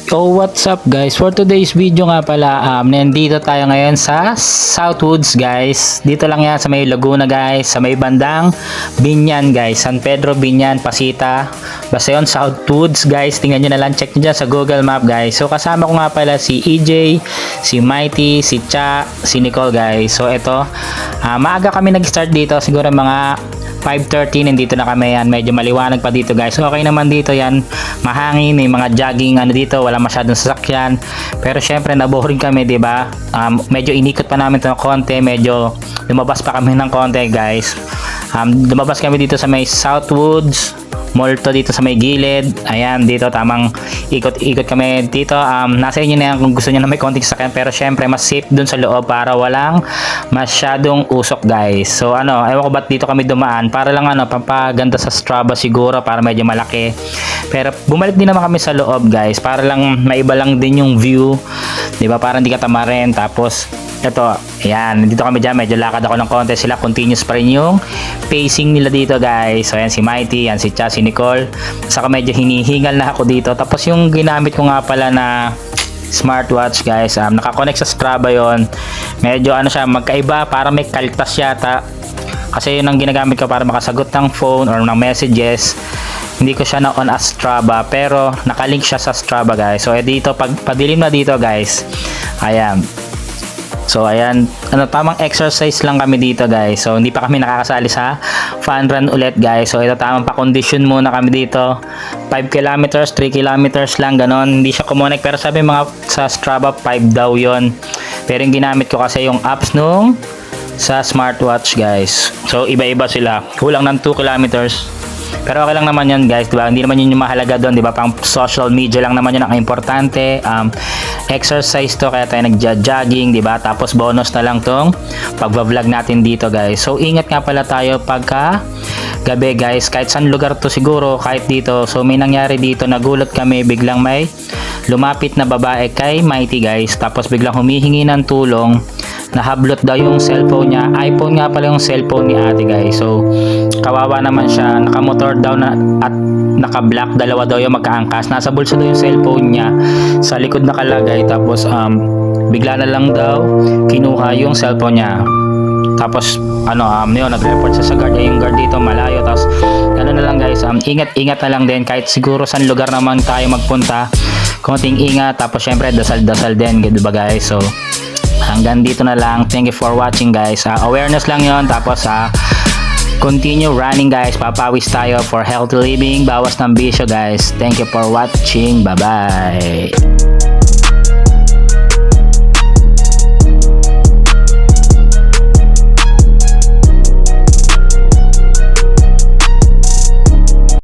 So what's up guys, for today's video nga pala, nandito tayo ngayon sa Southwoods guys. Dito lang yan sa may Laguna guys, sa may bandang Binyan guys, San Pedro, Binyan, Pasita. Basta yun, Southwoods guys, tingnan nyo na lang, check nyo dyan sa Google Map guys. So kasama ko nga pala si EJ, si Mighty, si Cha, si Nicole guys. So ito, maaga kami nag-start dito, siguro mga 5:30, nandito na kami yan, medyo maliwanag pa dito guys. Okay naman dito yan, mahangin, may mga jogging ano dito, wala masyadong sasakyan. Pero syempre naboring kami, di ba? Medyo inikot pa namin 'to ng konti, medyo lumabas pa kami ng konti guys. Lumabas kami dito sa may Southwoods Mall to, dito sa may gilid. Ayan, dito tamang ikot-ikot kami dito. Nasa inyo na yan kung gusto niyo na may konting sasakyan, pero syempre mas safe dun sa loob para walang masyadong usok guys. So ewan ko ba't dito kami dumaan, para lang pampaganda sa Strava siguro, para medyo malaki. Pero bumalik din naman kami sa loob guys, para lang maiba lang din yung view, di ba, para hindi ka tamarin. Tapos ito, ayan, dito kami dyan, medyo lakad ako ng konti, sila continuous pa rin yung pacing nila dito guys. So ayan si Mighty, yan si Cha, si Nicole, saka medyo hinihingal na ako dito. Tapos yung ginamit ko nga pala na smartwatch guys, nakakonect sa Strava yon. Medyo siya, magkaiba, para may kaltas yata, kasi yun ang ginagamit ko para makasagot ng phone or ng messages. Hindi ko siya na on as Strava, pero nakalink siya sa Strava guys. So dito, pag padilim na dito guys, ayan. So ayan, tamang exercise lang kami dito guys. So hindi pa kami nakakasali sa fun run ulit guys. So ito, tamang pa-condition muna kami dito. 5 kilometers, 3 kilometers lang, ganon. Hindi siya kumonek, pero sabi mga sa Strava 5 daw yon. Pero yung ginamit ko kasi yung apps nung sa smartwatch guys. So iba-iba sila. Kulang ng 2 kilometers. Pero okay lang naman yan guys, diba? Hindi naman yun yung mahalaga doon, diba? Pang social media lang naman yun ang importante. Exercise to, kaya tayo nagja-jogging, diba? Tapos bonus na lang tong pagva-vlog natin dito guys. So ingat nga pala tayo pagka gabi guys, kahit saan lugar to siguro, kahit dito. So may nangyari dito, nagulat kami, biglang may lumapit na babae kay Mighty guys. Tapos biglang humihingi ng tulong, nahablot daw yung cellphone niya. iPhone nga pala yung cellphone ni ate guys. So kawawa naman siya, nakamotor daw na at naka-black, dalawa daw yung magkaangkas. Nasa bulsa daw yung cellphone niya, sa likod nakalagay. Tapos bigla na lang daw kinuha yung cellphone niya. Tapos yun, nag-report sa guard. Yung guard dito malayo. Tapos na lang guys, ingat na lang din, kahit siguro saan lugar naman tayo magpunta, konting ingat. Tapos syempre dasal-dasal din, diba guys? So hanggang dito na lang. Thank you for watching guys. Awareness lang yon. Tapos continue running guys. Papawis tayo for healthy living. Bawas ng bisyo guys. Thank you for watching. Bye bye.